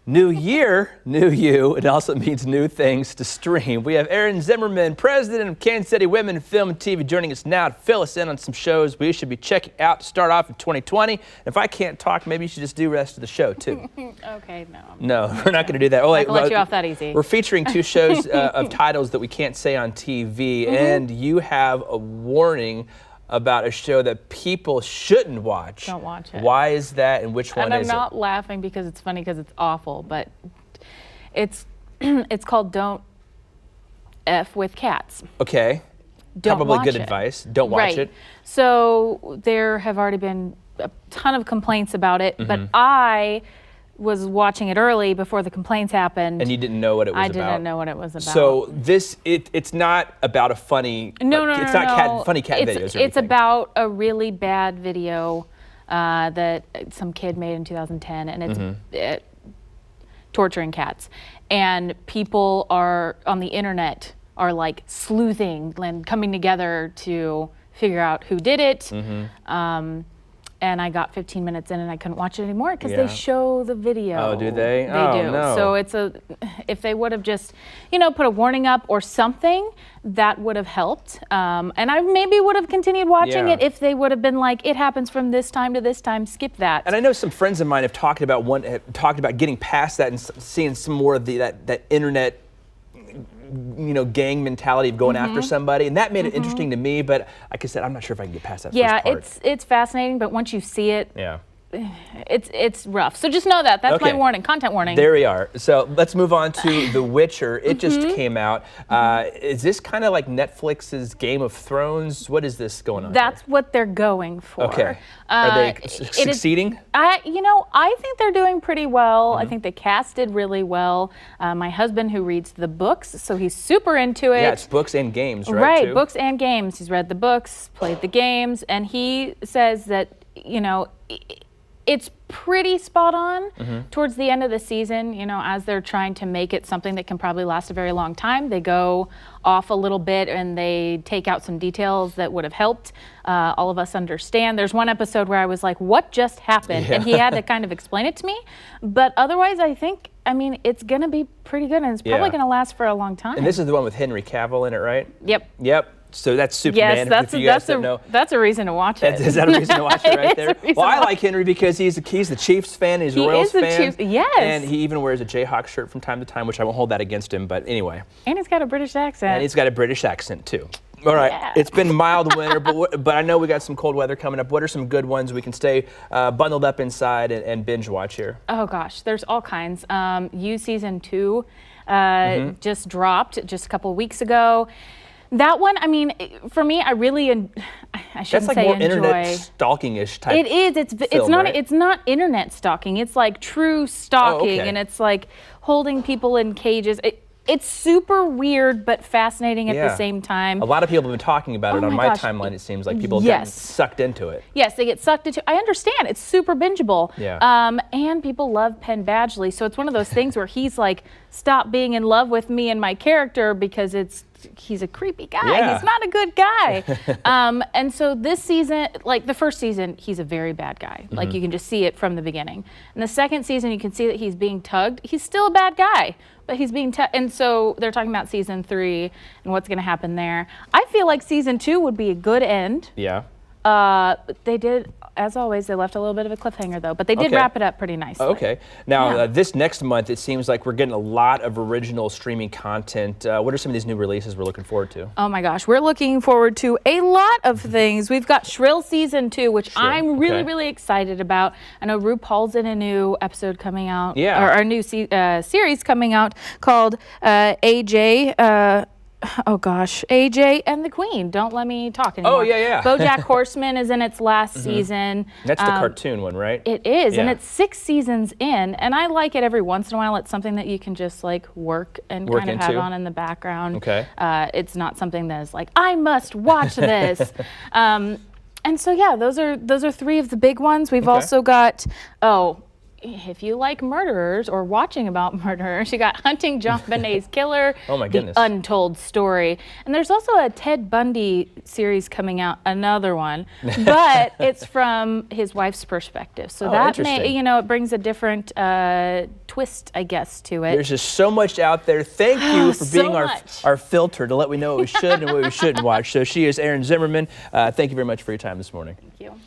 New year, new you. It also means new things to stream. We have Erin Zimmerman, president of Kansas City Women Film and TV, joining us now to fill us in on some shows we should be checking out to start off in 2020. And if I can't talk, maybe you should just do the rest of the show, too. Okay, no. No, we're not going to do that. Oh, I can let you off that easy. We're featuring two shows of titles that we can't say on TV, and you have a warning about a show that people shouldn't watch. Don't watch it. Why is that, and which one is it? And I'm not laughing because it's funny, because it's awful, but it's it's called Don't F with Cats. Okay. Don't Probably watch good it. advice. Don't watch it. So there have already been a ton of complaints about it, but I was watching it early before the complaints happened. And you didn't know what it was about? I didn't know what it was about. So it's not about a funny... No. It's not funny cat videos or anything. It's about a really bad video that some kid made in 2010, and it's torturing cats. And people are on the internet are like sleuthing and coming together to figure out who did it. And I got 15 minutes in and I couldn't watch it anymore because they show the video. Oh, do they? They do. No. So if they would have just, put a warning up or something, that would have helped. And I maybe would have continued watching it if they would have been like, it happens from this time to this time, skip that. And I know some friends of mine have talked about getting past that and seeing some more of that internet gang mentality of going after somebody, and that made it interesting to me, but like I said, I'm not sure if I can get past that first part. It's fascinating, but once you see it, it's rough. So just know that's my warning, content warning. There we are. So let's move on to The Witcher. It just came out. Is this kind of like Netflix's Game of Thrones? What is this going on? That's what they're going for. Okay. Are they succeeding? I think they're doing pretty well. I think the cast did really well. My husband, who reads the books, so he's super into it. Yeah, it's books and games, right? Right, too? Books and games. He's read the books, played the games, and he says that, it's pretty spot on towards the end of the season, as they're trying to make it something that can probably last a very long time. They go off a little bit and they take out some details that would have helped all of us understand. There's one episode where I was like, what just happened? And he had to kind of explain it to me. But otherwise, I think, it's going to be pretty good, and it's probably going to last for a long time. And this is the one with Henry Cavill in it, right? Yep. So that's Superman. Yes, that's a reason to watch it. Is that a reason to watch it right there? Well, I like Henry because he's the Chiefs fan, he's a Royals fan. Yes. And he even wears a Jayhawk shirt from time to time, which I won't hold that against him, but anyway. And he's got a British accent. And he's got a British accent, too. All right, It's been mild winter, but I know we got some cold weather coming up. What are some good ones we can stay bundled up inside and binge watch here? Oh, gosh, there's all kinds. You Season 2 just dropped just a couple of weeks ago. That one, for me, I really, I shouldn't say enjoy. That's like more internet stalking-ish type. It is. It's not. Right? It's not internet stalking. It's like true stalking, and it's like holding people in cages. It's super weird, but fascinating at the same time. A lot of people have been talking about it on my timeline. It seems like people have gotten sucked into it. Yes, they get sucked into it. I understand. It's super bingeable. Yeah. And people love Penn Badgley. So it's one of those things where he's like, stop being in love with me and my character because he's a creepy guy. Yeah. He's not a good guy. And so this season, like the first season, he's a very bad guy. Like you can just see it from the beginning. And the second season, you can see that he's being tugged. He's still a bad guy, but he's being tugged. And so they're talking about season 3 and what's going to happen there. I feel like season 2 would be a good end. Yeah. They did, as always, they left a little bit of a cliffhanger, though, but they did wrap it up pretty nicely. Okay. Now, this next month, it seems like we're getting a lot of original streaming content. What are some of these new releases we're looking forward to? Oh, my gosh. We're looking forward to a lot of things. We've got Shrill Season 2, which I'm really, really excited about. I know RuPaul's in a new episode coming out, or a new series coming out called AJ. AJ and the Queen. Don't let me talk anymore. Oh, yeah. BoJack Horseman is in its last season. That's the cartoon one, right? It is, and it's 6 seasons in, and I like it every once in a while. It's something that you can just like work and kind of have on in the background. Okay. It's not something that is like, I must watch this. And so, those are 3 of the big ones. We've also got, if you like murderers or watching about murderers, you got Hunting John Benet's Killer, Oh my goodness. The Untold Story. And there's also a Ted Bundy series coming out, another one, but it's from his wife's perspective. So that may, interesting. it brings a different twist, I guess, to it. There's just so much out there. Thank you for So being much. our filter to let me know what we should and what we shouldn't watch. So she is Erin Zimmerman. Thank you very much for your time this morning. Thank you.